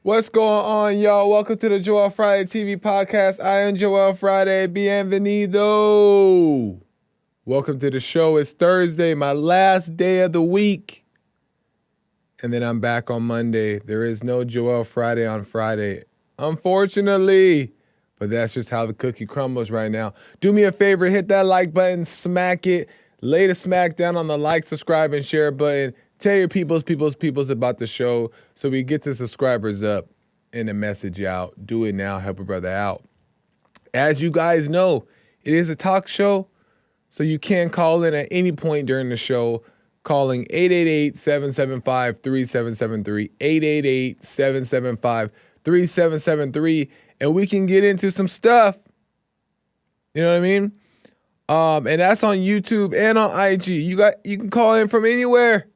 What's going on, y'all? Welcome to the Joel Friday TV podcast. I am Joel Friday. Bienvenido. Welcome to the show. It's Thursday, my last day of the week. And then I'm back on Monday. There is no Joel Friday on Friday, unfortunately. But that's just how the cookie crumbles right now. Do me a favor, hit that like button, smack it, lay the smack down on the like, subscribe, and share button. Tell your peoples about the show so we get the subscribers up and the message out. Do it now. Help a brother out. As you guys know, it is a talk show, so you can call in at any point during the show, calling 888-775-3773, 888-775-3773, and we can get into some stuff. You know what I mean? And that's on YouTube and on IG. You can call in from anywhere.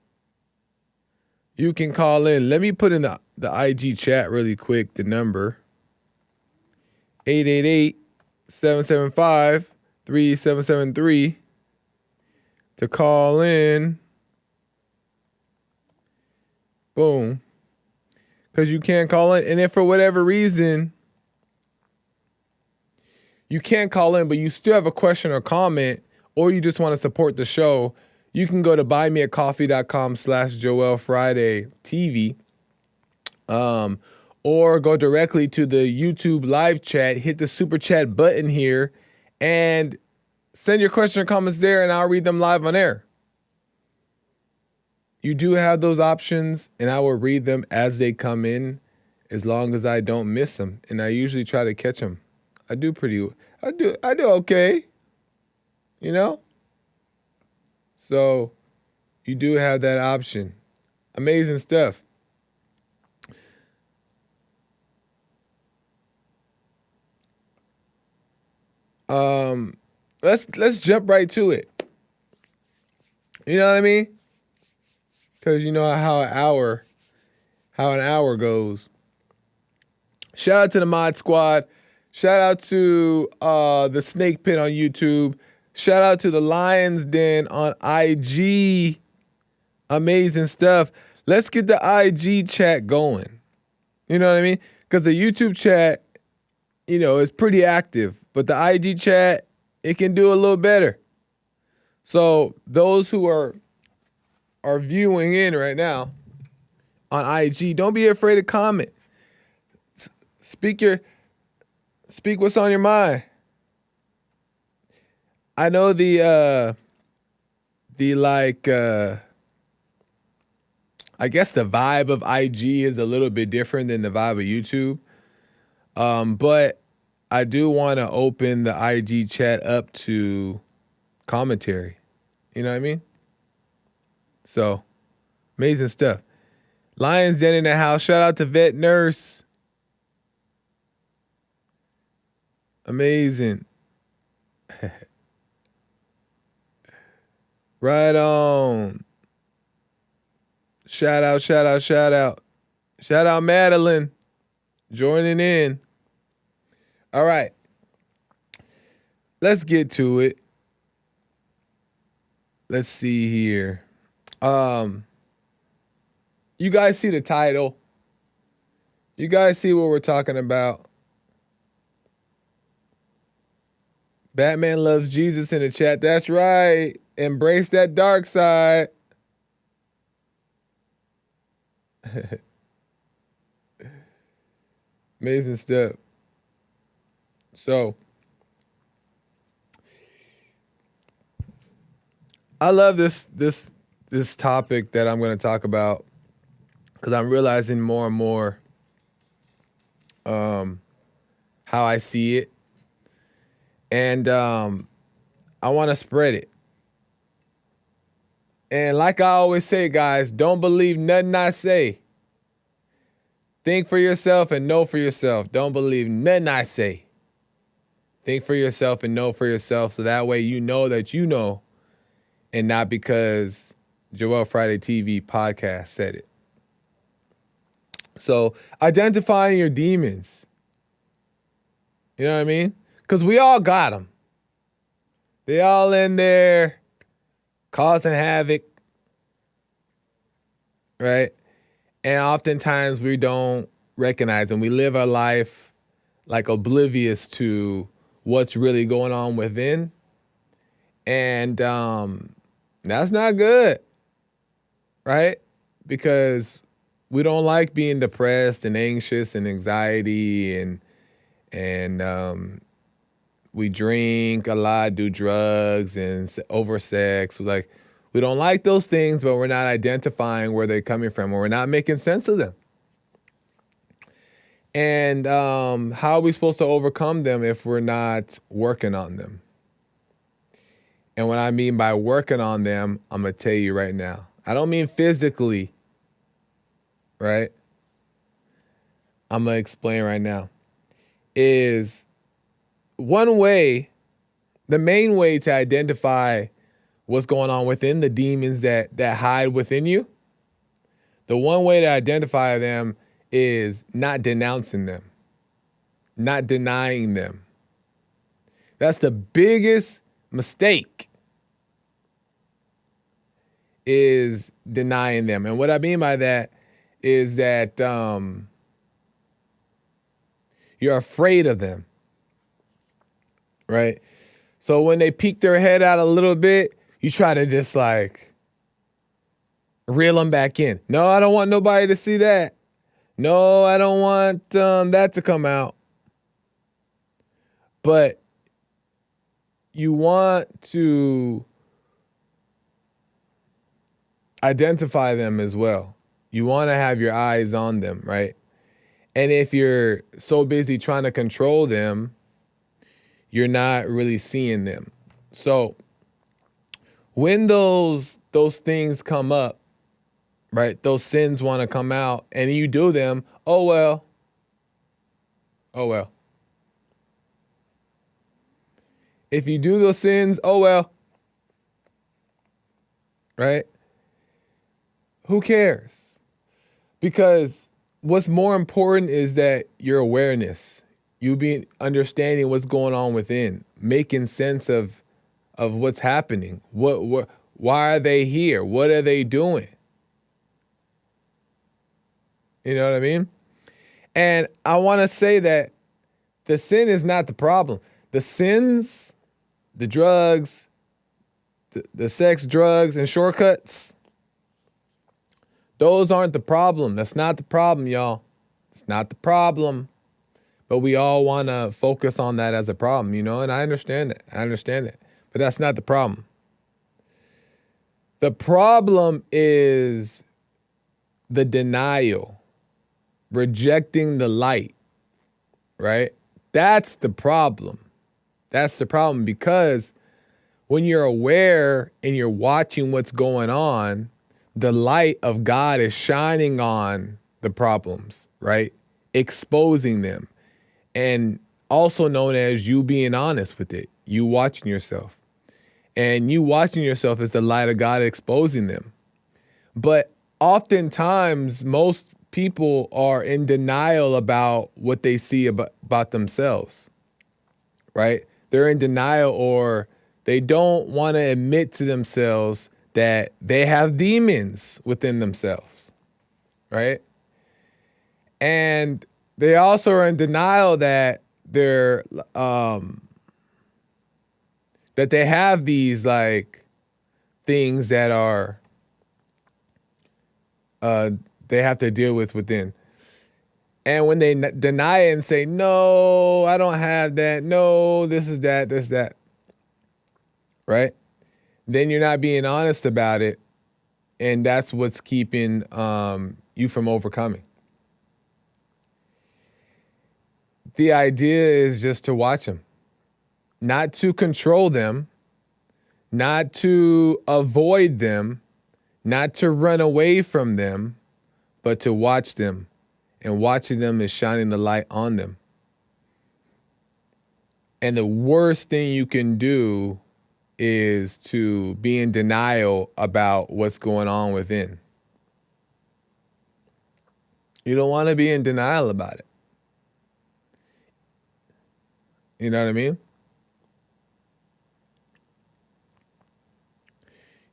You can call in. Let me put in the IG chat really quick, the number. 888-775-3773 to call in. Boom. Because you can't call in. And if for whatever reason you can't call in, but you still have a question or comment, or you just want to support the show, you can go to buymeacoffee.com/JoelFridayTV, or go directly to the YouTube live chat, hit the super chat button here, and send your question or comments there, and I'll read them live on air. You do have those options, and I will read them as they come in, as long as I don't miss them, and I usually try to catch them. I do okay, you know? So you do have that option. Amazing stuff. Let's jump right to it. You know what I mean? Because you know how an hour goes. Shout out to the Mod Squad. Shout out to the Snake Pit on YouTube. Shout out to the Lion's Den on IG. Amazing stuff. Let's get the IG chat going. You know what I mean? Because the YouTube chat, is pretty active. But the IG chat, it can do a little better. So those who are viewing in right now on IG, don't be afraid to comment. Speak what's on your mind. I know I guess the vibe of IG is a little bit different than the vibe of YouTube. But I do want to open the IG chat up to commentary. You know what I mean? So, amazing stuff. Lions Den in the house. Shout out to Vet Nurse. Amazing. Right on. Shout out. Shout out Madeline. Joining in. All right. Let's get to it. Let's see here. You guys see the title? You guys see what we're talking about? Batman loves Jesus in the chat. That's right. Embrace that dark side. Amazing stuff. So, I love this topic that I'm going to talk about, because I'm realizing more and more how I see it. And I want to spread it. And like I always say, guys, don't believe nothing I say. Think for yourself and know for yourself. Don't believe nothing I say. Think for yourself and know for yourself, so that way you know that you know, and not because Joel Friday TV podcast said it. So identifying your demons. You know what I mean? Because we all got them. They all in there causing havoc, right? And oftentimes we don't recognize, and we live our life like oblivious to what's really going on within. And that's not good, right? Because we don't like being depressed and anxious and anxiety, and we drink a lot, do drugs, and oversex. Like, we don't like those things, but we're not identifying where they're coming from, or we're not making sense of them. And how are we supposed to overcome them if we're not working on them? And what I mean by working on them, I'm going to tell you right now. I don't mean physically, right? I'm going to explain right now. Is one way, the main way to identify what's going on within the demons that hide within you, the one way to identify them is not denouncing them, not denying them. That's the biggest mistake, is denying them. And what I mean by that is that you're afraid of them, right? So when they peek their head out a little bit, you try to just like reel them back in. No, I don't want nobody to see that. No, I don't want that to come out. But you want to identify them as well. You want to have your eyes on them, right? And if you're so busy trying to control them, you're not really seeing them. So when those things come up, right? Those sins want to come out and you do them, oh well. Oh well. If you do those sins, oh well. Right? Who cares? Because what's more important is that your awareness, you be understanding what's going on within, making sense of what's happening. Why are they here? What are they doing? You know what I mean? And I want to say that the sin is not the problem. The sins, the drugs, the sex, drugs, and shortcuts, those aren't the problem. That's not the problem, y'all. It's not the problem. But we all want to focus on that as a problem, you know? And I understand it. But that's not the problem. The problem is the denial, rejecting the light, right? That's the problem. That's the problem, because when you're aware and you're watching what's going on, the light of God is shining on the problems, right? Exposing them. And also known as you being honest with it, you watching yourself. And you watching yourself is the light of God exposing them. But oftentimes, most people are in denial about what they see about themselves, right? They're in denial, or they don't want to admit to themselves that they have demons within themselves, right? And they also are in denial that they're that they have these like things that are they have to deal with within. And when they deny it and say, no, I don't have that. No, this is that, right? Then you're not being honest about it. And that's what's keeping you from overcoming. The idea is just to watch them, not to control them, not to avoid them, not to run away from them, but to watch them. And watching them is shining the light on them. And the worst thing you can do is to be in denial about what's going on within. You don't want to be in denial about it. You know what I mean?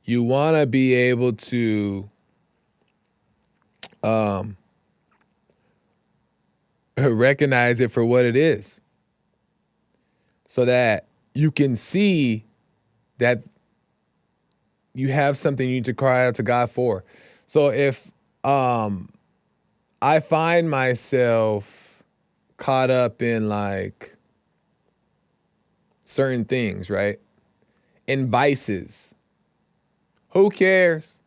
You want to be able to Recognize it for what it is, so that you can see that you have something you need to cry out to God for. So if I find myself caught up in like certain things, right? In vices, who cares?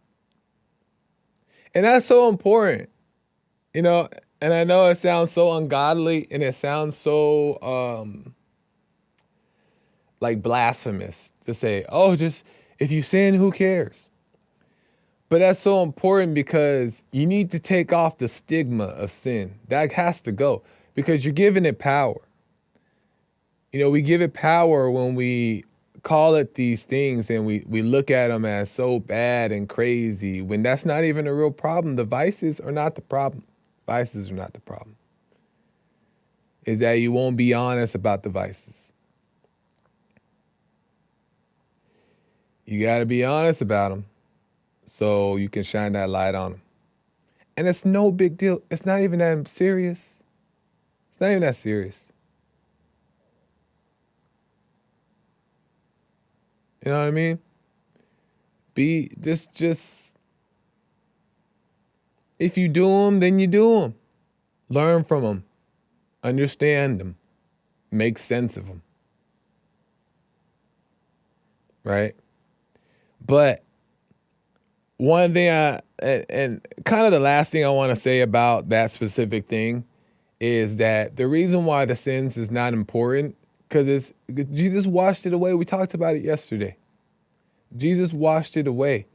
And that's so important, you know, and I know it sounds so ungodly and it sounds so like blasphemous to say, oh, just if you sin, who cares? But that's so important because you need to take off the stigma of sin. That has to go because you're giving it power. You know, we give it power when we call it these things and we look at them as so bad and crazy when that's not even a real problem. The vices are not the problem. Vices are not the problem. Is that you won't be honest about the vices. You got to be honest about them so you can shine that light on them. And it's no big deal. It's not even that serious. It's not even that serious. You know what I mean? Be just if you do them, then you do them. Learn from them. Understand them. Make sense of them. Right? But one thing and kind of the last thing I want to say about that specific thing is that the reason why the sins is not important because Jesus washed it away. We talked about it yesterday. Jesus washed it away.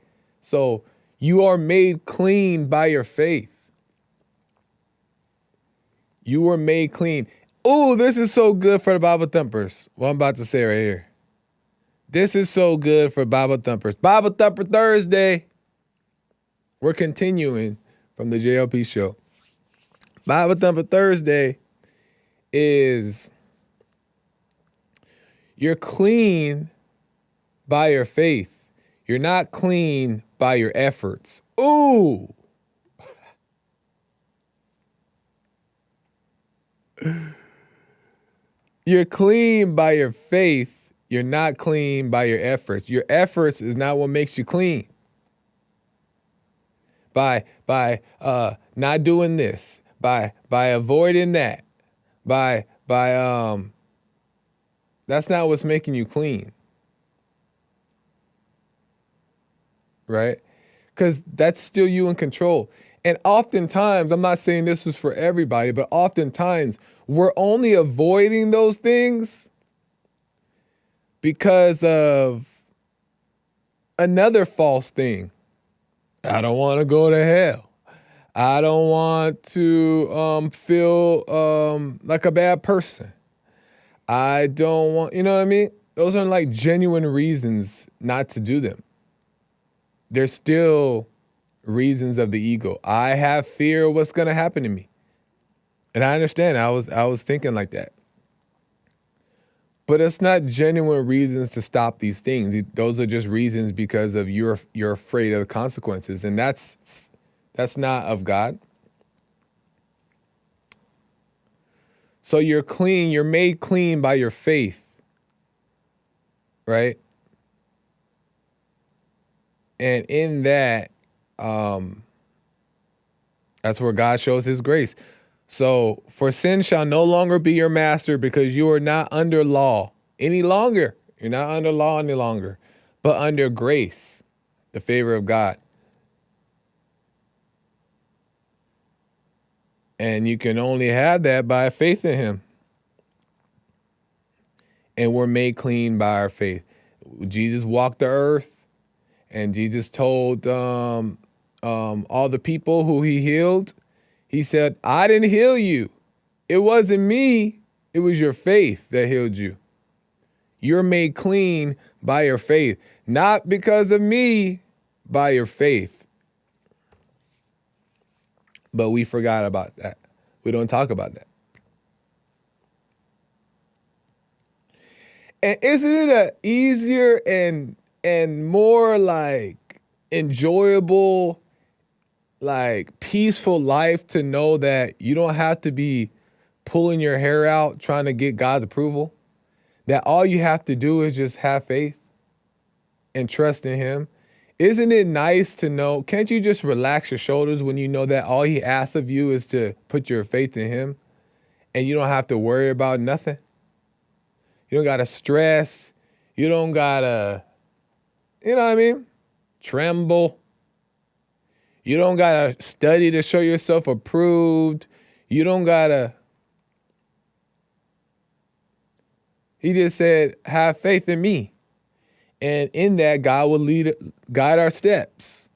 So you are made clean by your faith. You were made clean. Oh, this is so good for the Bible thumpers. What I'm about to say right here. This is so good for Bible thumpers. Bible Thumper Thursday. We're continuing from the JLP show. Bible Thumper Thursday is you're clean by your faith. You're not clean by your efforts. Ooh. You're clean by your faith. You're not clean by your efforts. Your efforts is not what makes you clean. By not doing this, by avoiding that, by that's not what's making you clean. Right? Because that's still you in control. And oftentimes, I'm not saying this is for everybody, but oftentimes we're only avoiding those things because of another false thing. I don't want to go to hell. I don't want to feel like a bad person. I don't want, you know what I mean? Those aren't like genuine reasons not to do them. They're still reasons of the ego. I have fear of what's going to happen to me. And I understand. I was thinking like that. But it's not genuine reasons to stop these things. Those are just reasons because of you're afraid of the consequences. And that's not of God. So you're clean. You're made clean by your faith. Right? And in that, that's where God shows his grace. So, for sin shall no longer be your master because you are not under law any longer. You're not under law any longer, but under grace, the favor of God. And you can only have that by faith in him. And we're made clean by our faith. Jesus walked the earth, and Jesus told all the people who he healed, he said, I didn't heal you. It wasn't me. It was your faith that healed you. You're made clean by your faith, not because of me, by your faith. But we forgot about that. We don't talk about that. And isn't it a easier and more like enjoyable, like peaceful life to know that you don't have to be pulling your hair out trying to get God's approval, that all you have to do is just have faith and trust in him. Isn't it nice to know? Can't you just relax your shoulders when you know that all he asks of you is to put your faith in him and you don't have to worry about nothing? You don't got to stress. You don't got to, you know what I mean? Tremble. You don't got to study to show yourself approved. You don't got to. He just said, have faith in me. And in that, God will guide our steps.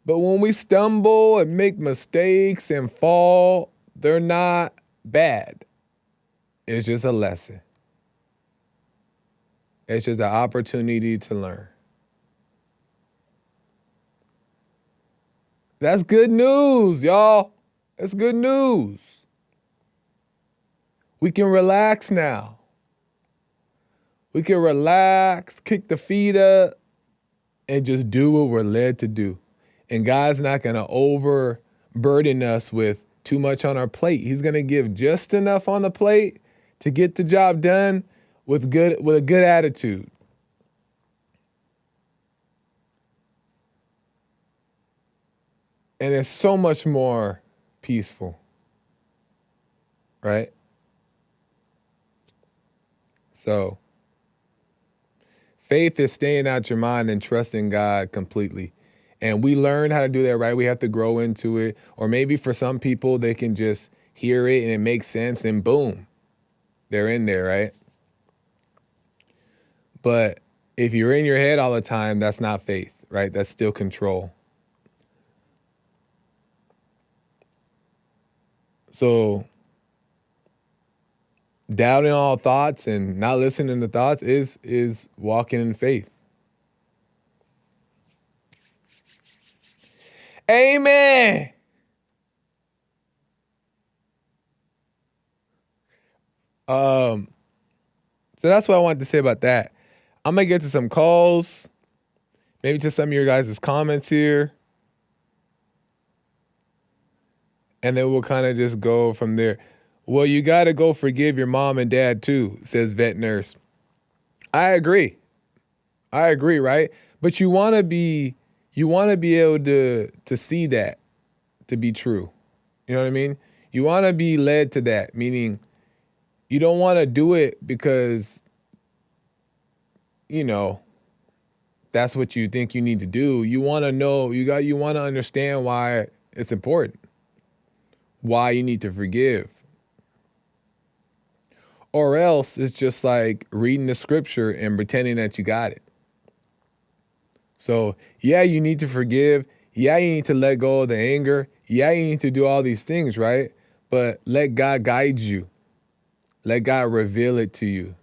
But when we stumble and make mistakes and fall, they're not bad. It's just a lesson. It's just an opportunity to learn. That's good news, y'all. That's good news. We can relax now. We can relax, kick the feet up, and just do what we're led to do. And God's not going to overburden us with too much on our plate. He's going to give just enough on the plate to get the job done with a good attitude. And it's so much more peaceful, right? So faith is staying out your mind and trusting God completely. And we learn how to do that, right? We have to grow into it. Or maybe for some people, they can just hear it and it makes sense and boom, they're in there, right? But if you're in your head all the time, that's not faith, right? That's still control. So doubting all thoughts and not listening to thoughts is walking in faith. Amen. So that's what I wanted to say about that. I'm going to get to some calls, maybe to some of your guys' comments here. And then we'll kind of just go from there. Well, you got to go forgive your mom and dad too, says Vet Nurse. I agree, right? But you want to be able to see that to be true. You know what I mean? You want to be led to that, meaning you don't want to do it because, you know, that's what you think you need to do. You want to know, you want to understand why it's important, why you need to forgive. Or else it's just like reading the scripture and pretending that you got it. So, yeah, you need to forgive. Yeah, you need to let go of the anger. Yeah, you need to do all these things, right? But let God guide you. Let God reveal it to you.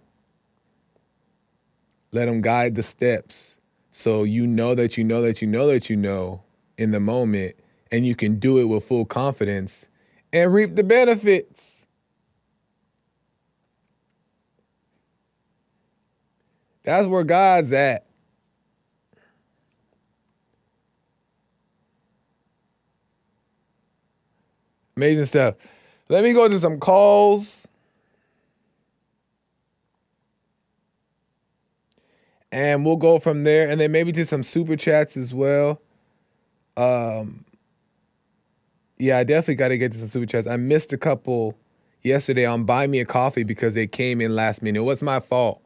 Let him guide the steps so you know that you know that you know that you know in the moment, and you can do it with full confidence and reap the benefits. That's where God's at. Amazing stuff. Let me go to some calls. And we'll go from there. And then maybe to some super chats as well. Yeah, I definitely got to get to some super chats. I missed a couple yesterday on Buy Me a Coffee because they came in last minute. It was my fault.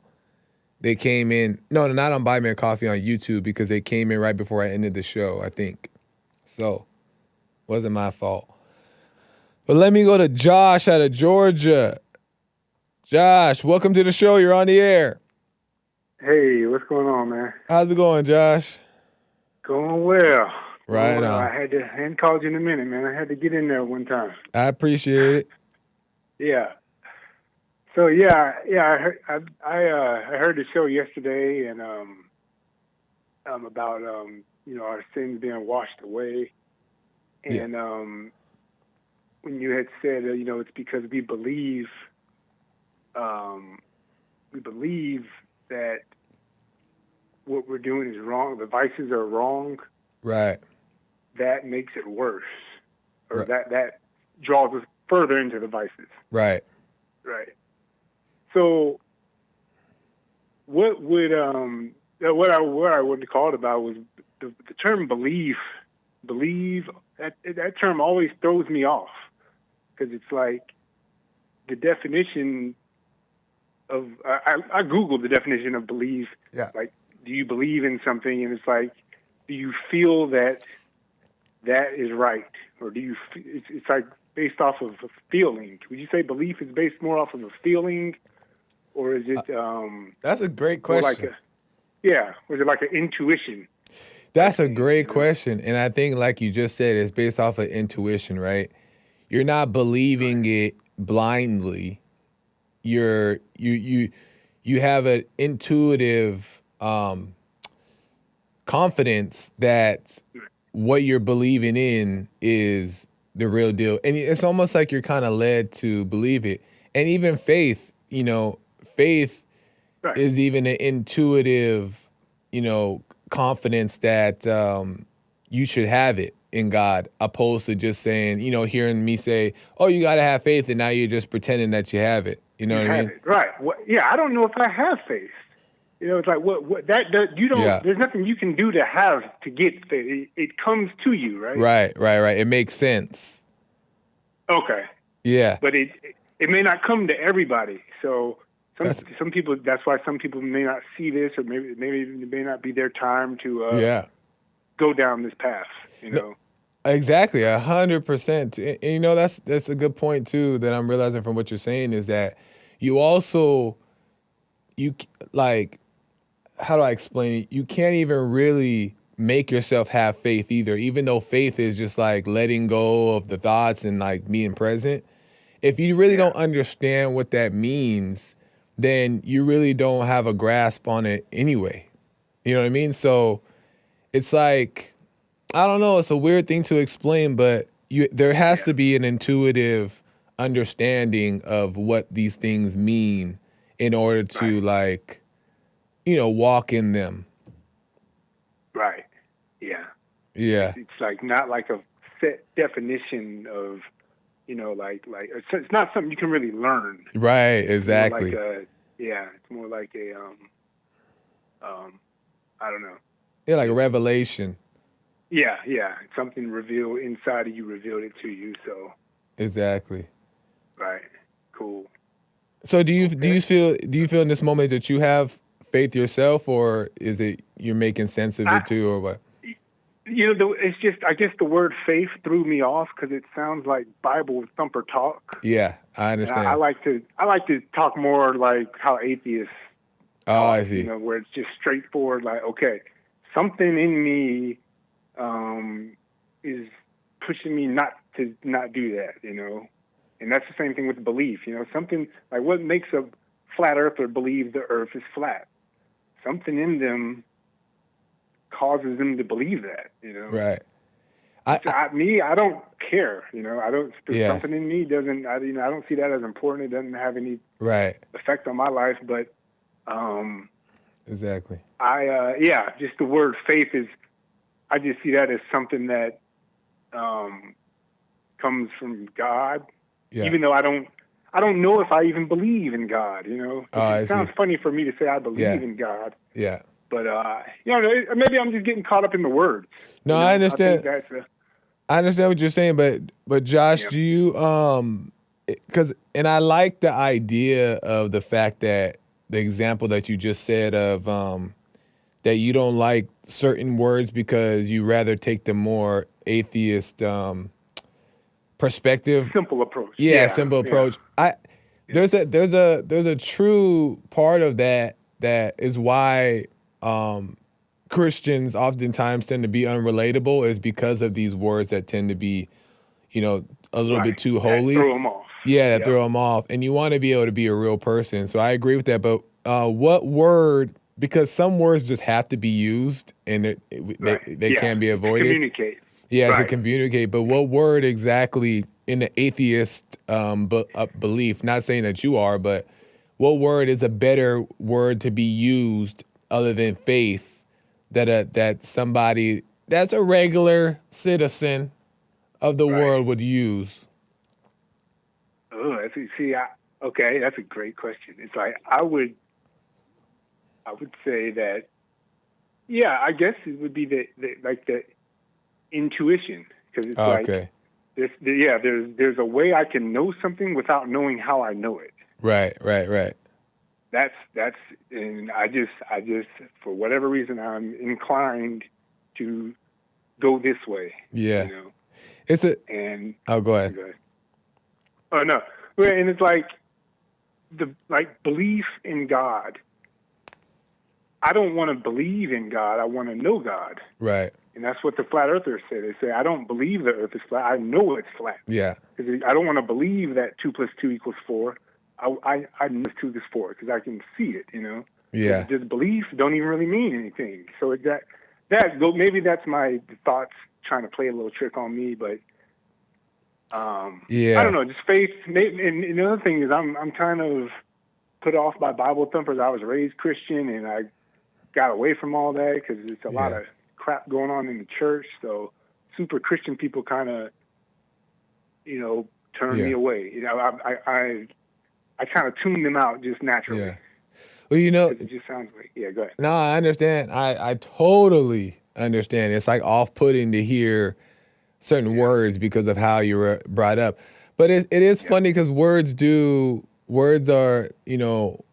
They came in. No, not on Buy Me a Coffee on YouTube because they came in right before I ended the show, I think. So, wasn't my fault. But let me go to Josh out of Georgia. Josh, welcome to the show. You're on the air. Hey, what's going on, man? How's it going, Josh? Going well. Right well. on. I hadn't called you in a minute, man. I had to get in there one time. I appreciate it. Yeah. So I heard the show yesterday, and about our sins being washed away, and when you had said it's because we believe that what we're doing is wrong, the vices are wrong. Right. That makes it worse, or right. that draws us further into the vices. Right. Right. So what I would call it about was the term belief. Believe, that term always throws me off, because it's like the definition of, I Googled the definition of belief. Yeah. Like, do you believe in something? And it's like, do you feel that is right? Or do you, it's like based off of a feeling. Would you say belief is based more off of a feeling? Or is it That's a great or question. or is it like an intuition? That's a great question. And I think, like you just said, it's based off of intuition, right? You're not believing it blindly. You have an intuitive confidence that what you're believing in is the real deal. And it's almost like you're kind of led to believe it. And even faith, faith Right. is even an intuitive, confidence that you should have it in God, opposed to just saying, hearing me say, "Oh, you got to have faith," and now you're just pretending that you have it. You know what I mean? It. Right. I don't know if I have faith. It's like what that you don't. Yeah. There's nothing you can do to get faith. It comes to you, right? Right. It makes sense. Okay. Yeah. But it may not come to everybody. So some people. That's why some people may not see this, or maybe it may not be their time to go down this path. No, exactly, 100%. And that's a good point too that I'm realizing from what you're saying, is that you also, how do I explain it? You can't even really make yourself have faith either, even though faith is just like letting go of the thoughts and like being present. If you really don't understand what that means, then you really don't have a grasp on it anyway. You know what I mean? So it's like, I don't know, it's a weird thing to explain, but there has to be an intuitive understanding of what these things mean in order to walk in them. Right. Yeah. Yeah. It's like not like a set definition of, it's not something you can really learn. Right. Exactly. It's more like a I don't know. Yeah, like a revelation. Yeah. It's something revealed inside of you, revealed it to you. So. Exactly. Right. Cool. So do you feel in this moment that you have faith yourself, or is it you're making sense of it too, or what? It's just, I guess the word faith threw me off because it sounds like Bible thumper talk. Yeah, I understand. And I like to talk more like how atheists talk, I see. Where it's just straightforward, like, okay, something in me is pushing me not to not do that, And that's the same thing with belief, something like what makes a flat earther believe the earth is flat. Something in them causes them to believe that, Right. I don't care, I don't. Something in me doesn't. I don't see that as important. It doesn't have any effect on my life. But exactly. Just the word faith is. I just see that as something that comes from God. Yeah. Even though I don't know if I even believe in God. It sounds funny for me to say I believe in God. Yeah. But maybe I'm just getting caught up in the words. No, I understand. I understand what you're saying, but Josh, do you and I like the idea of the fact that the example that you just said of that you don't like certain words because you rather take the more atheist perspective. Simple approach. Yeah, simple approach. There's a true part of that is why Christians oftentimes tend to be unrelatable, is because of these words that tend to be, a little bit too holy. That throw them off. Yeah, that throw them off. And you want to be able to be a real person. So I agree with that. But what word, because some words just have to be used and they can't be avoided. To communicate. Yeah, to communicate. But what word exactly in the atheist belief, not saying that you are, but what word is a better word to be used other than faith that somebody that's a regular citizen of the world would use? Oh, okay, that's a great question. It's like I would say that, yeah, I guess it would be the intuition, because it's like Okay. there's a way I can know something without knowing how I know it. Right. That's and I just for whatever reason I'm inclined to go this way. Yeah. You know. It's a. And Oh, go ahead. Oh no. Well, and it's like belief in God. I don't want to believe in God. I want to know God. Right. And that's what the flat earthers say. They say, I don't believe the earth is flat. I know it's flat. Yeah. Because I don't want to believe that 2 + 2 = 4. I know 2 = 4 because I can see it, you know. Yeah. Just belief don't even really mean anything. So maybe that's my thoughts trying to play a little trick on me, but Yeah. I don't know. Just faith. And the other thing is, I'm kind of put off by Bible thumpers. I was raised Christian, and I got away from all that because it's a lot of crap going on in the church. So super Christian people kind of, you know, turn me away. You know, I kind of tune them out just naturally. Yeah. Well, you know, it just sounds like, go ahead. No, I understand. I totally understand. It's like off-putting to hear certain words because of how you were brought up. But it is funny because words are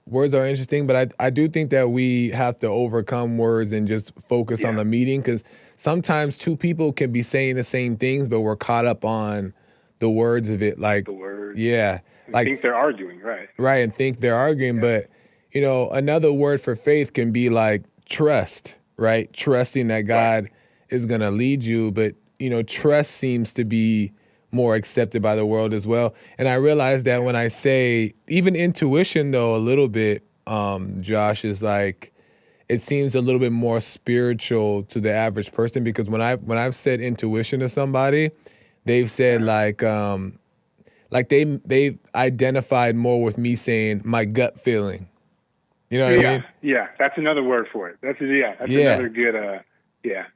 interesting, but I do think that we have to overcome words and just focus on the meaning, because sometimes two people can be saying the same things, but we're caught up on the words of it. Like, the words. Yeah. And think they're arguing, right? Right, and think they're arguing, but you know, another word for faith can be like trust, right? Trusting that God is going to lead you, but you know, trust seems to be more accepted by the world as well. And I realize that when I say even intuition, though, a little bit, Josh, is like, it seems a little bit more spiritual to the average person, because when I've said intuition to somebody, they've said like they've identified more with me saying my gut feeling. You know what I mean? Yeah, that's another word for it. That's another good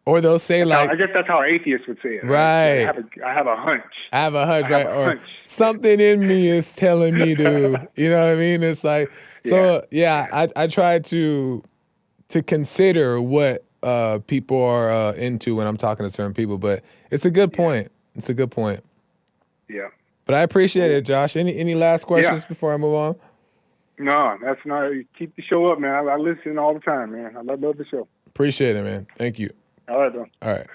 Or they'll say I guess that's how atheists would say it. Right. I have a hunch. I have a hunch, right? Or something in me is telling me to, you know what I mean? It's like, so I try to consider what people are into when I'm talking to certain people, but it's a good point. It's a good point. Yeah. But I appreciate it, Josh. Any last questions before I move on? No, that's not. Keep the show up, man. I listen all the time, man. I love the show. Appreciate it, man. Thank you. All right, though. All right.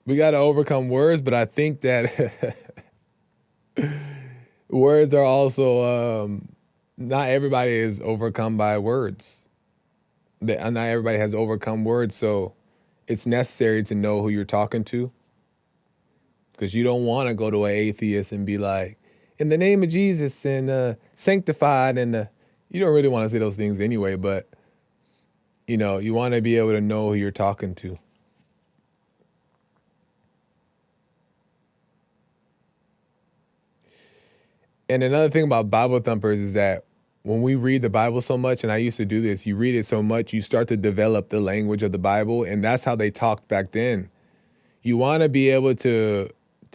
We got to overcome words, but I think that words are also, not everybody is overcome by words. Not everybody has overcome words, so it's necessary to know who you're talking to. Because you don't want to go to an atheist and be like, in the name of Jesus and sanctified, and you don't really want to say those things anyway, but you know, you want to be able to know who you're talking to. And another thing about Bible thumpers is that when we read the Bible so much, and I used to do this, you read it so much, you start to develop the language of the Bible, and that's how they talked back then. You want to be able to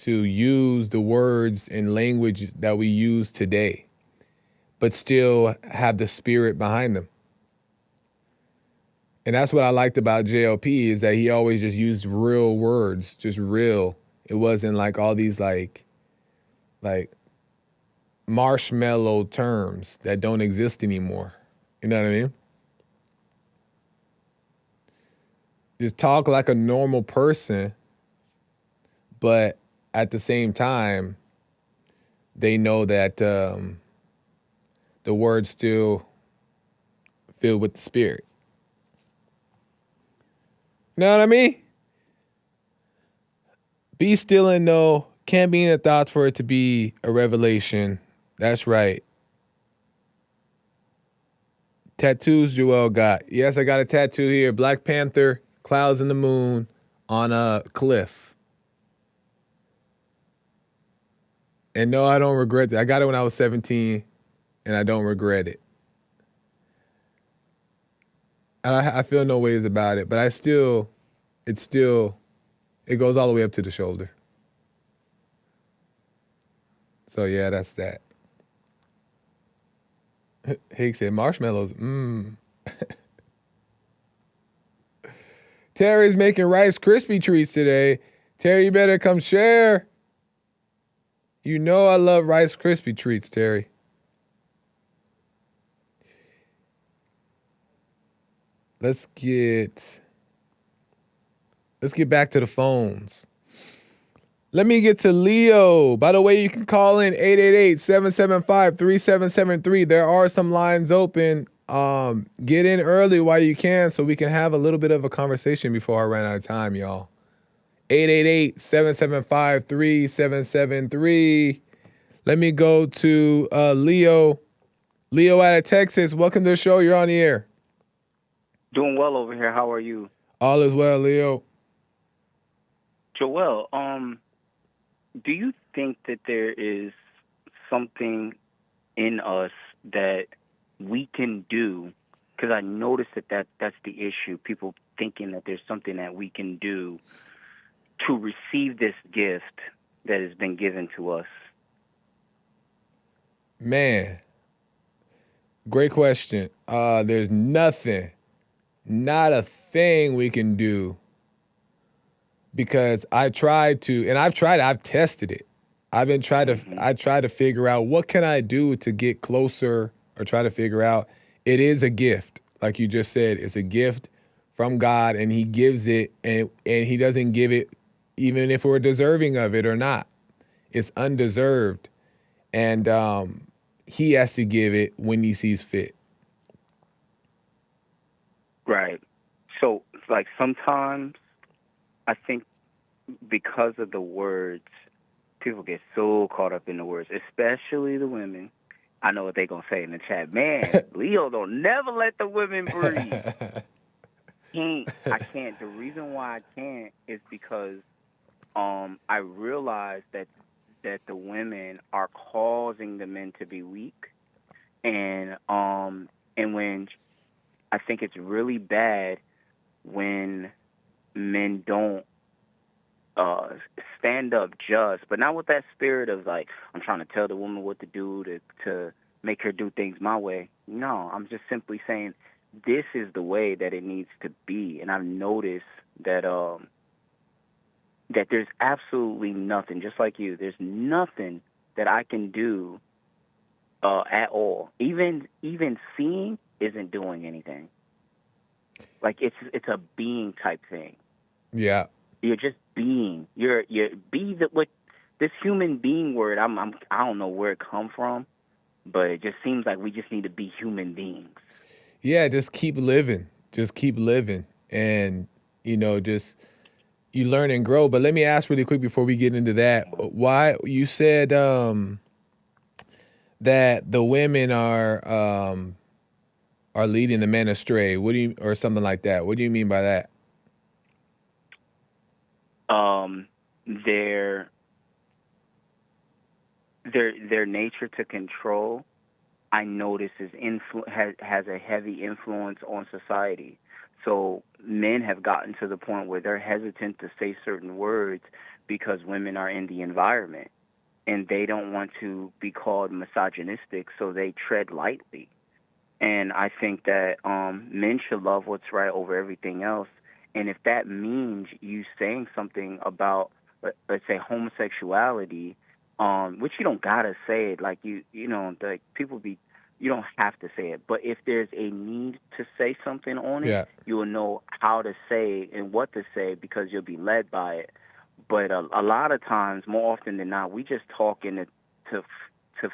use the words and language that we use today, but still have the spirit behind them. And that's what I liked about JLP, is that he always just used real words, just real. It wasn't like all these like marshmallow terms that don't exist anymore. You know what I mean? Just talk like a normal person, but at the same time, they know that the word's still filled with the Spirit. You know what I mean? Be still and know, can't be in the thoughts for it to be a revelation. That's right. Tattoos Joel got. Yes, I got a tattoo here. Black Panther, clouds in the moon on a cliff. And no, I don't regret it. I got it when I was 17, and I don't regret it. And I feel no ways about it, but it's still It goes all the way up to the shoulder. So yeah, that's that. Higgs said marshmallows. Terry's making Rice Krispie treats today. Terry, you better come share. You know I love Rice Krispie treats, Terry. Let's get back to the phones. Let me get to Leo. By the way, you can call in 888-775-3773. There are some lines open. Get in early while you can so we can have a little bit of a conversation before I run out of time, y'all. 888-775-3773. Let me go to Leo. Leo out of Texas. Welcome to the show. You're on the air. Doing well over here. How are you? All is well, Leo. Joel, do you think that there is something in us that we can do? Because I noticed that's the issue. People thinking that there's something that we can do to receive this gift that has been given to us. Man, great question. There's nothing, not a thing we can do, because I've tested it. I try to figure out what can I do to get closer, or try to figure out. It is a gift. Like you just said, it's a gift from God, and he gives it, and he doesn't give it even if we're deserving of it or not. It's undeserved. And he has to give it when he sees fit. Right. So, like, sometimes I think because of the words, people get so caught up in the words, especially the women. I know what they're going to say in the chat. Man, Leo don't never let the women breathe. I can't. The reason why I can't is because I realize that the women are causing the men to be weak, and when I think it's really bad when men don't stand up just, but not with that spirit of like, I'm trying to tell the woman what to do to make her do things my way. No, I'm just simply saying this is the way that it needs to be. And I've noticed that that there's absolutely nothing, just like you, there's nothing that I can do at all. Even seeing isn't doing anything. Like it's a being type thing. Yeah. You're just being. You're what this human being word. I don't know where it come from, but it just seems like we just need to be human beings. Yeah, just keep living. Just keep living, and just you learn and grow. But let me ask really quick before we get into that. Why you said that the women are leading the men astray? Or something like that? What do you mean by that? Their nature to control, I notice, has a heavy influence on society. So men have gotten to the point where they're hesitant to say certain words because women are in the environment, and they don't want to be called misogynistic, so they tread lightly. And I think that men should love what's right over everything else. And if that means you saying something about, let's say, homosexuality, which you don't gotta say it, like like people you don't have to say it. But if there's a need to say something on it, you will know how to say and what to say because you'll be led by it. But a lot of times, more often than not, we just talk to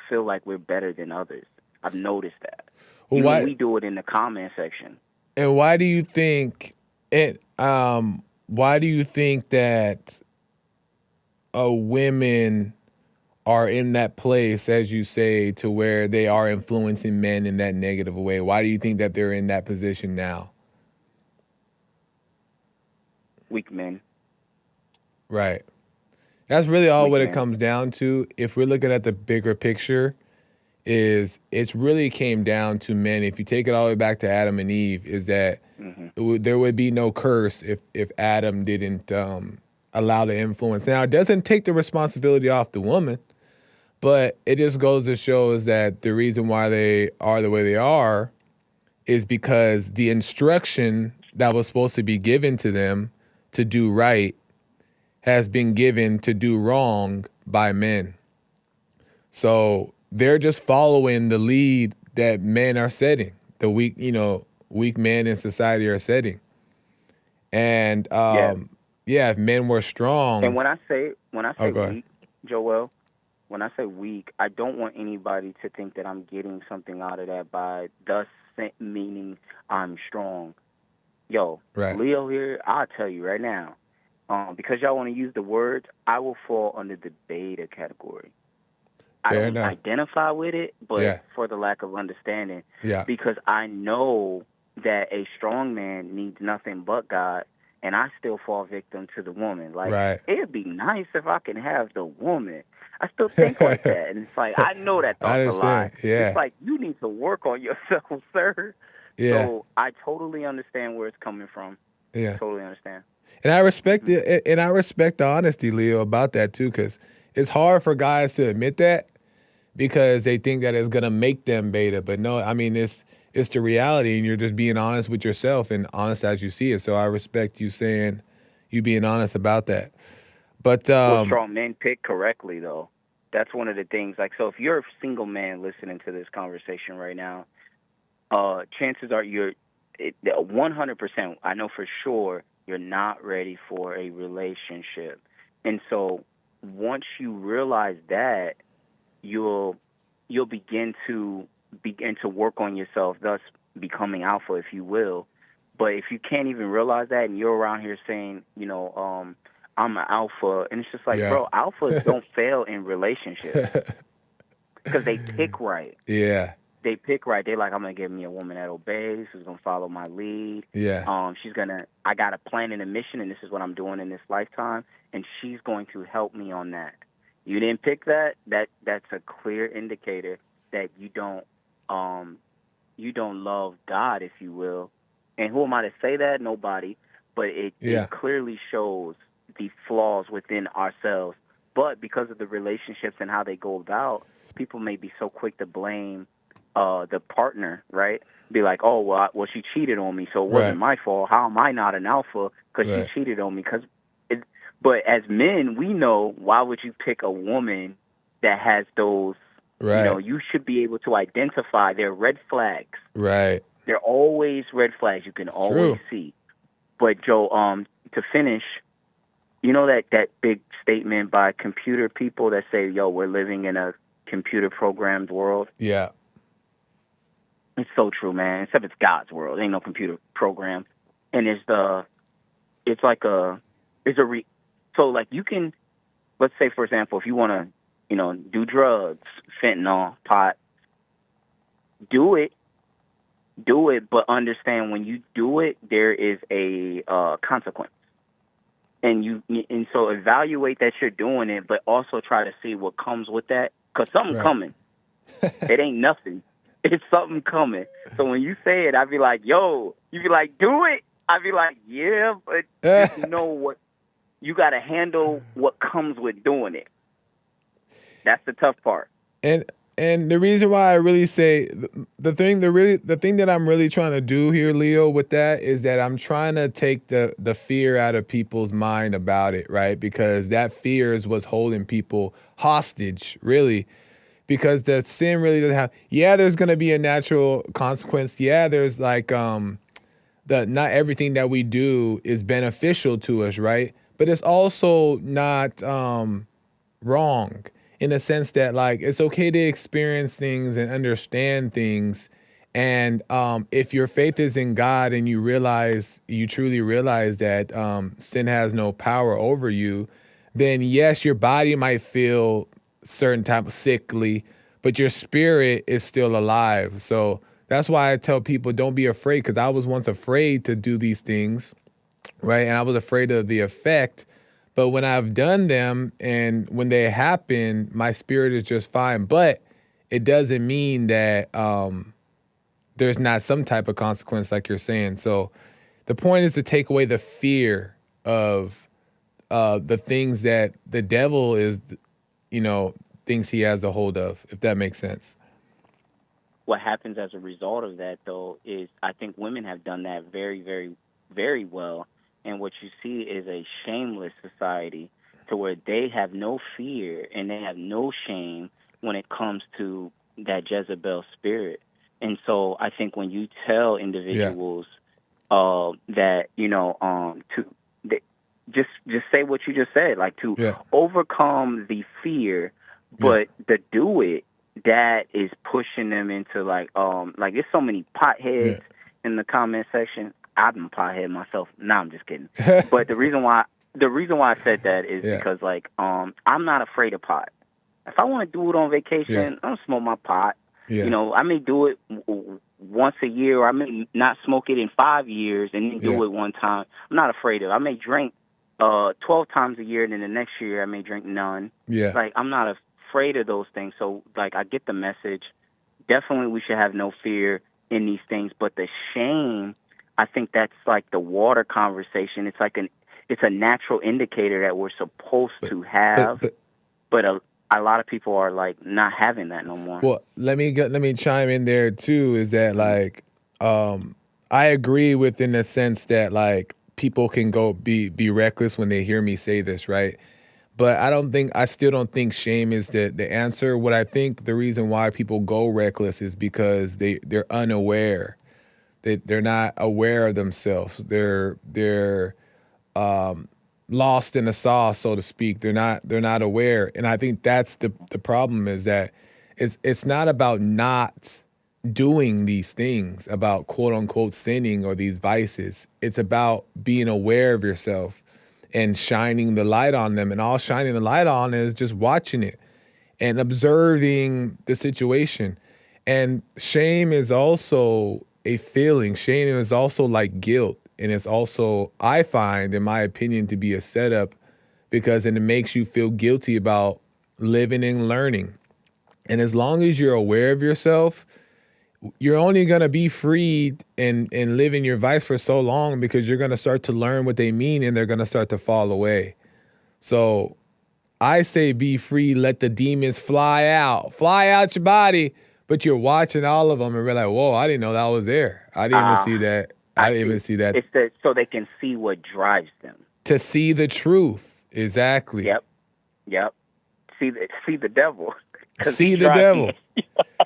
feel like we're better than others. I've noticed that. Well, we do it in the comment section. And why do you think it? Why do you think that women are in that place, as you say, to where they are influencing men in that negative way? Why do you think that they're in that position now? Weak men. Right. That's really all what it comes down to. If we're looking at the bigger picture, it's really came down to men. If you take it all the way back to Adam and Eve, is that there would be no curse if Adam didn't allow the influence. Now, it doesn't take the responsibility off the woman, but it just goes to show is that the reason why they are the way they are is because the instruction that was supposed to be given to them to do right has been given to do wrong by men. So they're just following the lead that men are setting, the weak men in society are setting. And if men were strong. And when I say go ahead. weak, Joel, when I say weak, I don't want anybody to think that I'm getting something out of that by thus meaning I'm strong. Yo, Right. Leo here, I'll tell you right now, because y'all want to use the words, I will fall under the beta category. I don't identify with it, but for the lack of understanding, because I know that a strong man needs nothing but God, and I still fall victim to the woman. Like, it'd be nice if I can have the woman. I still think like that, and it's like, I know that thought's a lie. Yeah. It's like, you need to work on yourself, sir. Yeah. So I totally understand where it's coming from. Yeah. Totally understand. And I respect it, and I respect the honesty, Leo, about that too, because it's hard for guys to admit that because they think that it's gonna make them beta. But no, I mean it's the reality, and you're just being honest with yourself and honest as you see it. So I respect you being honest about that. But strong men pick correctly, though. That's one of the things. Like, so if you're a single man listening to this conversation right now, chances are you're 100%. I know for sure you're not ready for a relationship, and so once you realize that, you'll begin to work on yourself, thus becoming alpha, if you will. But if you can't even realize that, and you're around here saying, I'm an alpha, and it's just like, bro, alphas don't fail in relationships because they pick right. Yeah. They pick right. They're like, I'm going to give me a woman that obeys, who's going to follow my lead. Yeah. I got a plan and a mission, and this is what I'm doing in this lifetime, and she's going to help me on that. You didn't pick that. That's a clear indicator that you don't love God, if you will. And who am I to say that? Nobody. But it clearly shows the flaws within ourselves. But because of the relationships and how they go about, people may be so quick to blame the partner, right? Be like, oh, well, she cheated on me, so it wasn't my fault. How am I not an alpha? Because she cheated on me. But as men, we know, why would you pick a woman that has those, you should be able to identify their red flags. Right. They're always red flags you can always see. But, Joe, to finish, you know that big statement by computer people that say, yo, we're living in a computer-programmed world? Yeah. It's so true, man, except it's God's world. There ain't no computer program. And so, like, you can, let's say, for example, if you want to, do drugs, fentanyl, pot, do it, but understand when you do it, there is a consequence. And so evaluate that you're doing it, but also try to see what comes with that, because something coming. It ain't nothing. It's something coming. So when you say it, I'd be like, yo, you be like, do it. I'd be like, yeah, but just know what you got to handle what comes with doing it. That's the tough part. And the reason why I really say the thing that I'm really trying to do here, Leo, with that is that I'm trying to take the fear out of people's mind about it, right? Because that fear is what's holding people hostage, really. Because the sin really doesn't have. Yeah, there's gonna be a natural consequence. Yeah, there's like not everything that we do is beneficial to us, right? But it's also not wrong in the sense that, like, it's okay to experience things and understand things. And if your faith is in God and you truly realize that sin has no power over you, then yes, your body might feel certain type of sickly, but your spirit is still alive. So that's why I tell people, don't be afraid, because I was once afraid to do these things, right? And I was afraid of the effect. But when I've done them and when they happen, my spirit is just fine. But it doesn't mean that there's not some type of consequence like you're saying. So the point is to take away the fear of the things that the devil is, thinks he has a hold of, if that makes sense. What happens as a result of that, though, is I think women have done that very, very, very well. And what you see is a shameless society to where they have no fear and they have no shame when it comes to that Jezebel spirit. And so I think when you tell individuals that, to they, just say what you just said, like to overcome the fear, but to do it, that is pushing them into like there's so many potheads in the comment section. I've been pothead myself. No, I'm just kidding. But the reason why I said that is because I'm not afraid of pot. If I want to do it on vacation, I'll smoke my pot. I may do it once a year, or I may not smoke it in 5 years and then do it one time. I'm not afraid of it. I may drink 12 times a year, and then the next year I may drink none. Like, I'm not afraid of those things. So, like, I get the message. Definitely we should have no fear in these things. But the shame, I think that's like the water conversation. It's like it's a natural indicator that we're supposed to have. But a lot of people are like not having that no more. Well, let me chime in there too. Is that like, I agree in the sense that like people can go be reckless when they hear me say this, right? But I still don't think shame is the answer. What I think the reason why people go reckless is because they're unaware. They're not aware of themselves. They're lost in the sauce, so to speak. They're not aware. And I think that's the problem, is that it's not about not doing these things, about quote unquote sinning or these vices. It's about being aware of yourself and shining the light on them. And all shining the light on is just watching it and observing the situation. And shame is also a feeling. Shame is also like guilt. And it's also, I find, in my opinion, to be a setup, because it makes you feel guilty about living and learning. And as long as you're aware of yourself, you're only going to be freed and live in your vice for so long, because you're going to start to learn what they mean and they're going to start to fall away. So I say be free, let the demons fly out your body, but you're watching all of them and we're like, whoa, I didn't know that was there. I didn't even see that. I didn't even see that. It's so they can see what drives them. To see the truth. Exactly. Yep. See the devil. See the devil.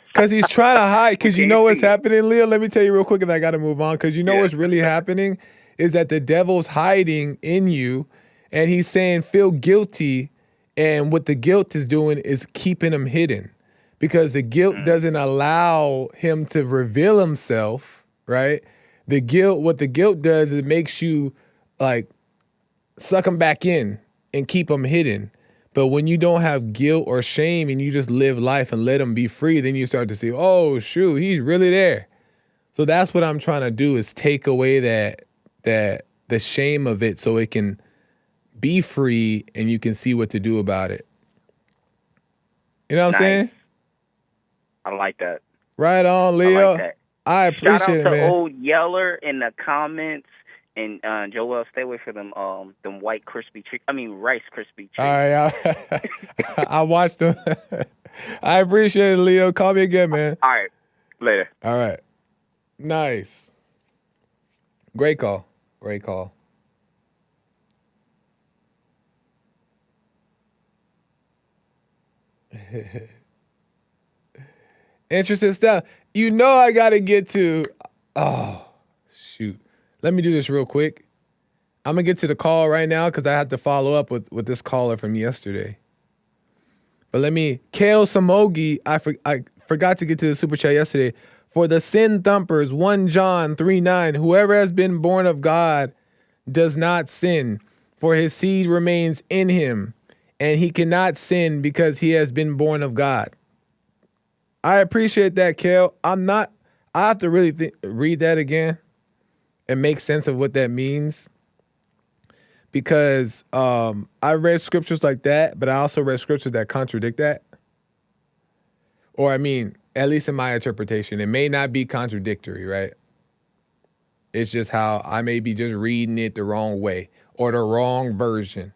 Because he's trying to hide. Because you know what's happening, Leo? Let me tell you real quick, and I got to move on. Because you know what's really happening is that the devil's hiding in you, and he's saying feel guilty. And what the guilt is doing is keeping him hidden, because the guilt doesn't allow him to reveal himself, right? What the guilt does is it makes you like suck him back in and keep him hidden. But when you don't have guilt or shame and you just live life and let him be free, then you start to see, oh, shoot, he's really there. So that's what I'm trying to do, is take away that the shame of it, so it can be free and you can see what to do about it. You know what I'm saying? I like that. Right on, Leo. I like that. I appreciate Shout out it, to man. Old Yeller in the comments. And Joel, stay away from them white crispy treats. I mean, Rice Krispie treats. All right, I watched them. I appreciate it, Leo. Call me again, man. All right, later. All right, nice. Great call. Interesting stuff. You know I got to get to, oh, shoot. Let me do this real quick. I'm going to get to the call right now because I have to follow up with this caller from yesterday. But Kale Samogi, I forgot to get to the super chat yesterday. For the sin thumpers, 1 John 3:9, whoever has been born of God does not sin, for his seed remains in him, and he cannot sin because he has been born of God. I appreciate that, Kale. I have to really read that again and make sense of what that means. Because I read scriptures like that, but I also read scriptures that contradict that. Or I mean, at least in my interpretation, it may not be contradictory, right? It's just how I may be just reading it the wrong way or the wrong version.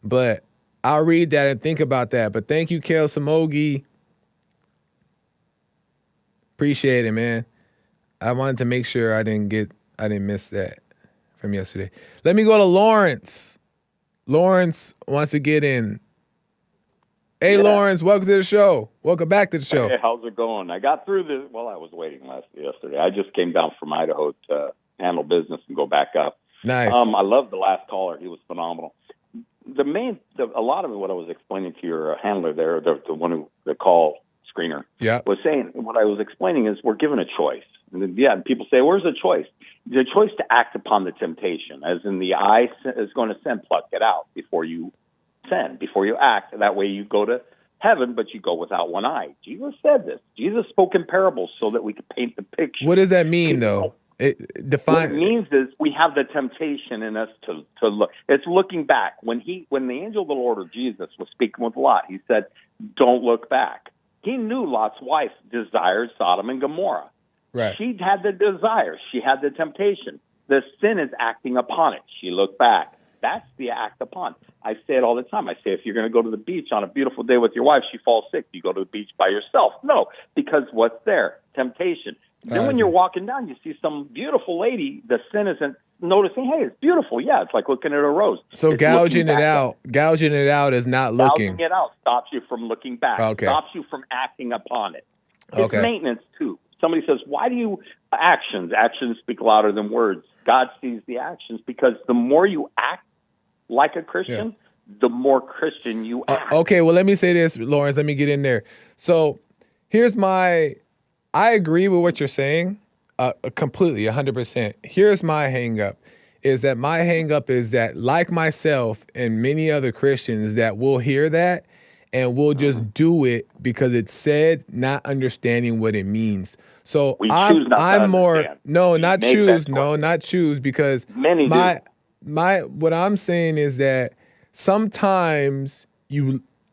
But I'll read that and think about that. But thank you, Kel Samogi. Appreciate it, man. I wanted to make sure I didn't miss that from yesterday. Let me go to Lawrence. Lawrence wants to get in. Hey, Yeah. Lawrence, welcome to the show. Welcome back to the show. Hey, how's it going? I got through this. Well, I was waiting yesterday. I just came down from Idaho to handle business and go back up. Nice. I love the last caller. He was phenomenal. A lot of it, what I was explaining to your handler there, the one who, the call screener, was saying, what I was explaining is we're given a choice. And people say, where's the choice? The choice to act upon the temptation, as in the eye is going to sin, pluck it out before you sin, before you act. That way you go to heaven, but you go without one eye. Jesus said this. Jesus spoke in parables so that we could paint the picture. What does that mean, though? What it means is we have the temptation in us to look. It's looking back. When the angel of the Lord, or Jesus, was speaking with Lot, he said, don't look back. He knew Lot's wife desired Sodom and Gomorrah. Right. She had the desire. She had the temptation. The sin is acting upon it. She looked back. That's the act upon. I say it all the time. I say, if you're going to go to the beach on a beautiful day with your wife, she falls sick, you go to the beach by yourself. No, because what's there? Temptation. Then when you're walking down, you see some beautiful lady. The sin isn't noticing, hey, it's beautiful. Yeah, it's like looking at a rose. So gouging it out is not looking. Gouging it out stops you from looking back. Okay. Stops you from acting upon it. It's maintenance too. Somebody says, why do you actions speak louder than words? God sees the actions, because the more you act like a Christian, the more Christian you act. Okay, well, let me say this, Lawrence. Let me get in there. So here's I agree with what you're saying completely, 100%. Here's my hang-up, is that like myself and many other Christians that will hear that and we'll just do it because it's said, not understanding what it means. So I'm more, not choose, because many what I'm saying is that sometimes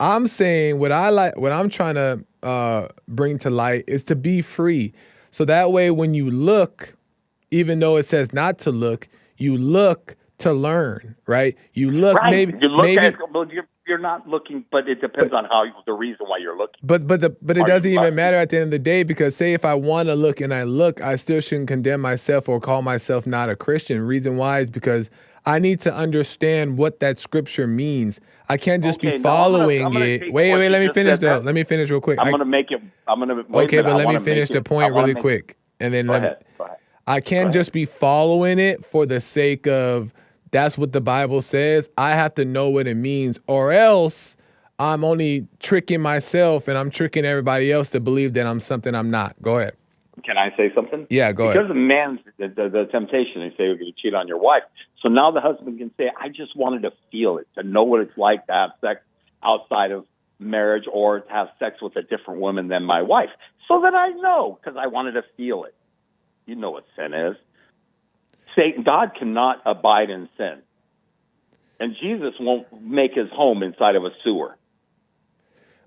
I'm saying what I'm trying to bring to light is to be free. So that way, when you look, even though it says not to look, you look to learn, right? You look, right. You're not looking, but it depends on the reason why you're looking. But it doesn't even matter at the end of the day, because say if I want to look and I look, I still shouldn't condemn myself or call myself not a Christian. Reason why is because I need to understand what that scripture means. I can't just be following it. Wait, let me finish though. Let me finish real quick. Let me finish the point really quick. And then I can't just be following it for the sake of that's what the Bible says. I have to know what it means, or else I'm only tricking myself and I'm tricking everybody else to believe that I'm something I'm not. Go ahead. Can I say something? Yeah, go ahead. Because of man's the temptation, they say you're going to cheat on your wife. So now the husband can say, I just wanted to feel it, to know what it's like to have sex outside of marriage or to have sex with a different woman than my wife, so that I know, because I wanted to feel it. You know what sin is. God cannot abide in sin. And Jesus won't make his home inside of a sewer.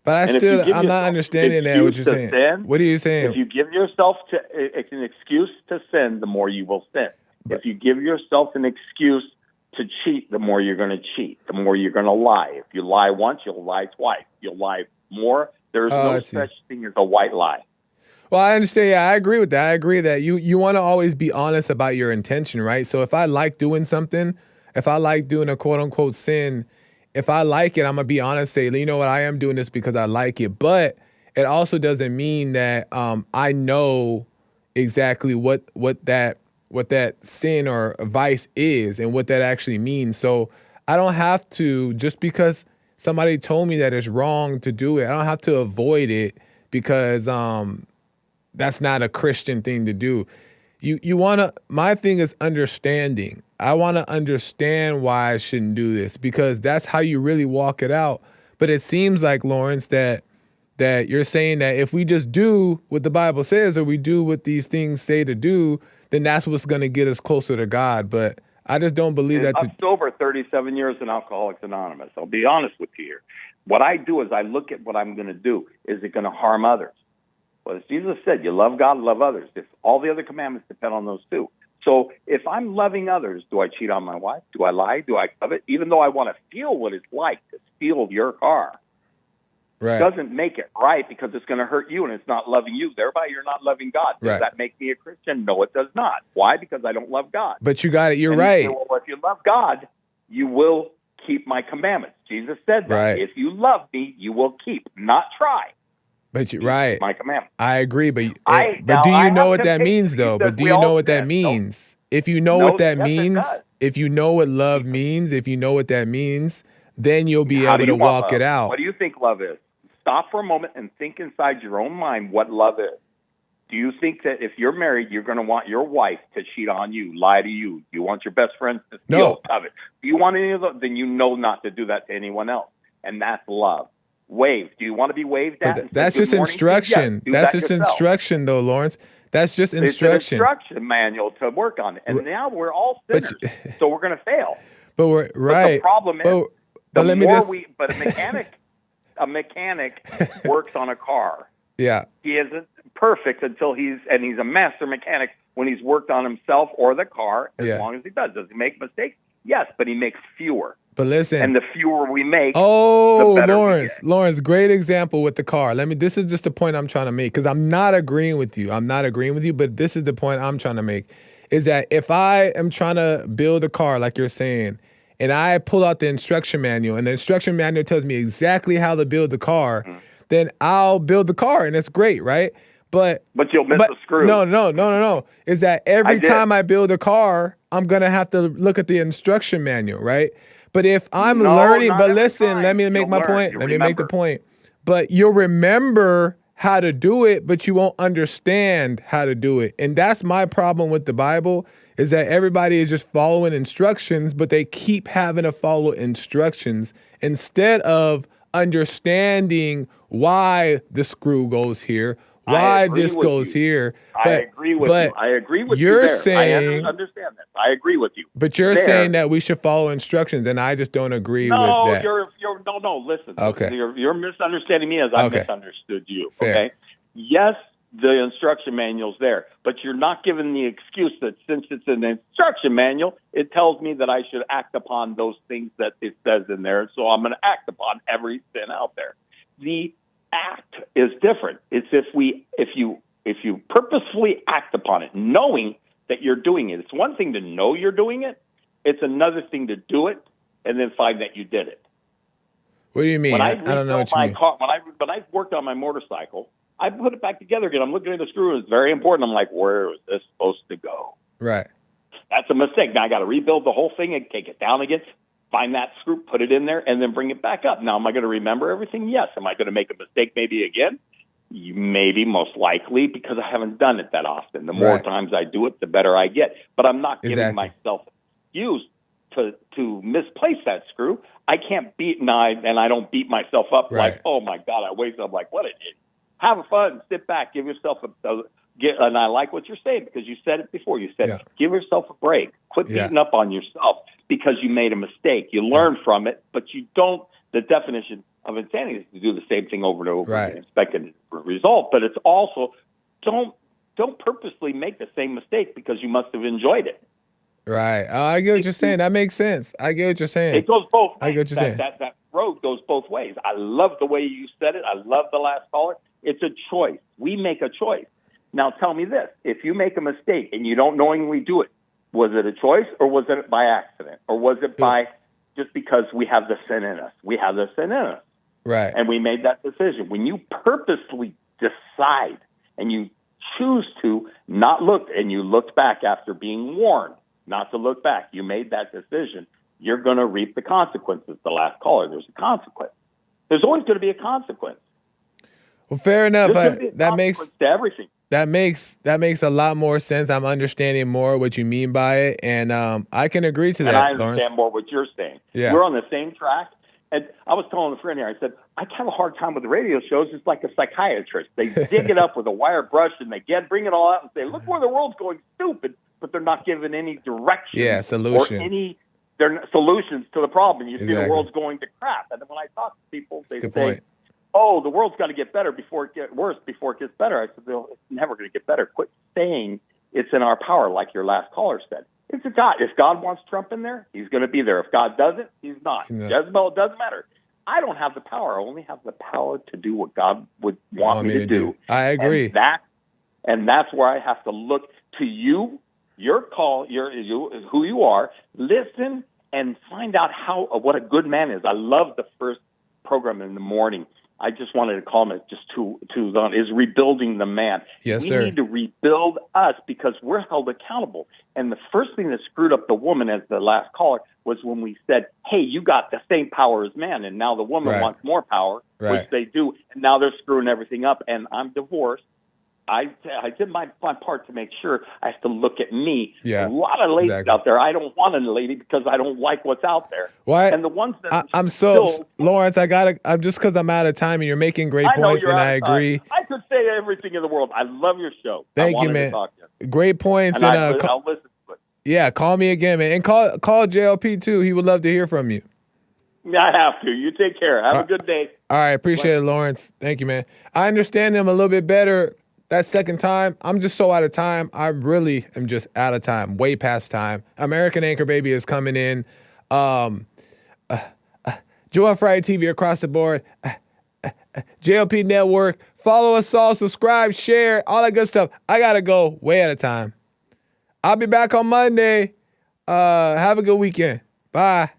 But I'm not understanding that, what you're saying. What are you saying? If you give yourself an excuse to sin, the more you will sin. If you give yourself an excuse to cheat, the more you're going to cheat, the more you're going to lie. If you lie once, you'll lie twice. You'll lie more. There's no such thing as a white lie. Well, I understand. Yeah, I agree with that. I agree that you want to always be honest about your intention, right? So if I like doing something, if I like doing a quote unquote sin, if I like it, I'm going to be honest, say, you know what, I am doing this because I like it. But it also doesn't mean that I know exactly what that sin or vice is and what that actually means. So I don't have to, just because somebody told me that it's wrong to do it, I don't have to avoid it because that's not a Christian thing to do. My thing is understanding. I want to understand why I shouldn't do this, because that's how you really walk it out. But it seems like, Lawrence, that you're saying that if we just do what the Bible says, or we do what these things say to do, then that's what's going to get us closer to God. But I just don't believe that. I'm sober 37 years in Alcoholics Anonymous. I'll be honest with you here. What I do is I look at what I'm going to do. Is it going to harm others? Well, as Jesus said, you love God, love others. If all the other commandments depend on those two. So if I'm loving others, do I cheat on my wife? Do I lie? Do I covet? Even though I want to feel what it's like to steal your car, doesn't make it right because it's going to hurt you and it's not loving you. Thereby, you're not loving God. Does that make me a Christian? No, it does not. Why? Because I don't love God. But you got it. You're right. You say, well, if you love God, you will keep my commandments. Jesus said that. Right. If you love me, you will keep, not try. But you're right. My commandments. I agree. But do you know what that means, though? But do you know what that means? If you know what that means, if you know what love means, if you know what that means, then you'll be able to walk it out. What do you think love is? Stop for a moment and think inside your own mind what love is. Do you think that if you're married, you're going to want your wife to cheat on you, lie to you? Do you want your best friends to steal, covet? Do you want any of those? Then you know not to do that to anyone else. And that's love. Wave. Do you want to be waved at? That's just instruction. Yes, that's just instruction, though, Lawrence. That's just instruction. It's an instruction manual to work on it. And now we're all sinners, so we're going to fail. But we're right. But the problem is, a mechanic works on a car. Yeah. He isn't perfect until he's a master mechanic when he's worked on himself or the car, as long as he does. Does he make mistakes? Yes, but he makes fewer. But listen. And the fewer we make, the better Lawrence, great example with the car. This is just the point I'm trying to make, because I'm not agreeing with you. But this is the point I'm trying to make, is that if I am trying to build a car, like you're saying, and I pull out the instruction manual, and the instruction manual tells me exactly how to build the car, then I'll build the car, and it's great, right? But you'll miss the screw. No. Is that every time I build a car, I'm going to have to look at the instruction manual, right? But if I'm learning, but listen, let me make my point. Let me make the point. But you'll remember how to do it, but you won't understand how to do it. And that's my problem with the Bible, is that everybody is just following instructions, but they keep having to follow instructions instead of understanding why the screw goes here, why this goes here. I agree with you. I agree with you. You're saying, I understand that. I agree with you. But you're saying that we should follow instructions, and I just don't agree with that. No, listen. Okay. You're misunderstanding me as I misunderstood you. Fair. Okay. Yes, the instruction manual's there, but you're not given the excuse that since it's an instruction manual, it tells me that I should act upon those things that it says in there. So I'm going to act upon every sin out there. The act is different. It's if you purposefully act upon it, knowing that you're doing it. It's one thing to know you're doing it. It's another thing to do it and then find that you did it. What do you mean? I don't know what you mean. When I worked on my motorcycle, I put it back together again. I'm looking at the screw. It's very important. I'm like, where is this supposed to go? Right. That's a mistake. Now I got to rebuild the whole thing and take it down again, find that screw, put it in there, and then bring it back up. Now, am I going to remember everything? Yes. Am I going to make a mistake maybe again? Maybe, most likely, because I haven't done it that often. The more times I do it, the better I get. But I'm not giving myself excuse to misplace that screw. I can't and I don't beat myself up like, oh my God, I wasted. I'm like, what an idiot. Have fun, sit back, give yourself and I like what you're saying, because you said it before. You said, give yourself a break. Quit beating up on yourself because you made a mistake. You learn from it, but you don't. The definition of insanity is to do the same thing over and over and expect a result. But it's also don't purposely make the same mistake because you must have enjoyed it. Right. Oh, I get what you're saying. That makes sense. I get what you're saying. It goes both ways. I get what you're saying. That road goes both ways. I love the way you said it. I love the last caller. It's a choice. We make a choice. Now tell me this. If you make a mistake and you don't knowingly do it, was it a choice or was it by accident? Or was it by just because we have the sin in us? We have the sin in us. Right. And we made that decision. When you purposely decide and you choose to not look, and you looked back after being warned not to look back, you made that decision, you're going to reap the consequences. The last caller, there's a consequence. There's always going to be a consequence. Well, fair enough. That makes to everything. That makes a lot more sense. I'm understanding more what you mean by it, and I can agree to that. And I understand Lawrence. more what you're saying. Yeah. We're on the same track. And I was telling a friend here, I said, I have a hard time with the radio shows. It's like a psychiatrist. They dig it up with a wire brush and they bring it all out and say, look where the world's going stupid, but they're not giving any direction solution. or they're solutions to the problem. You see the world's going to crap. And then when I talk to people, they say, oh, the world's got to get better before it gets worse, before it gets better. I said, well, it's never going to get better. Quit saying it's in our power, like your last caller said. It's a God. If God wants Trump in there, he's going to be there. If God doesn't, he's not. Yeah. Jezebel, it doesn't matter. I don't have the power. I only have the power to do what God would want me to do. I agree. And that's where I have to look to you, your call, who you are. Listen and find out what a good man is. I love the first program in the morning. I just wanted to call it just too long, is rebuilding the man. Yes, we sir. need to rebuild us because we're held accountable. And the first thing that screwed up the woman, as the last caller, was when we said, hey, you got the same power as man, and now the woman wants more power, which they do, and now they're screwing everything up, and I'm divorced. I did my part to make sure I have to look at me. Yeah, a lot of ladies out there, I don't want a lady because I don't like what's out there. Why? And the ones that Lawrence, I'm just because I'm out of time and you're making great points, and I agree. I could say everything in the world. I love your show. Thank you, man. Great points, and I'll listen to it. Yeah, call me again, man, and call JLP too. He would love to hear from you. Yeah, I have to. You take care. Have a good day. All right, appreciate it, Lawrence. Thank you, man. I understand him a little bit better. That second time, I'm just so out of time. I really am just out of time, way past time. American Anchor Baby is coming in. Joe on Friday TV across the board. JLP Network. Follow us all, subscribe, share, all that good stuff. I got to go way out of time. I'll be back on Monday. Have a good weekend. Bye.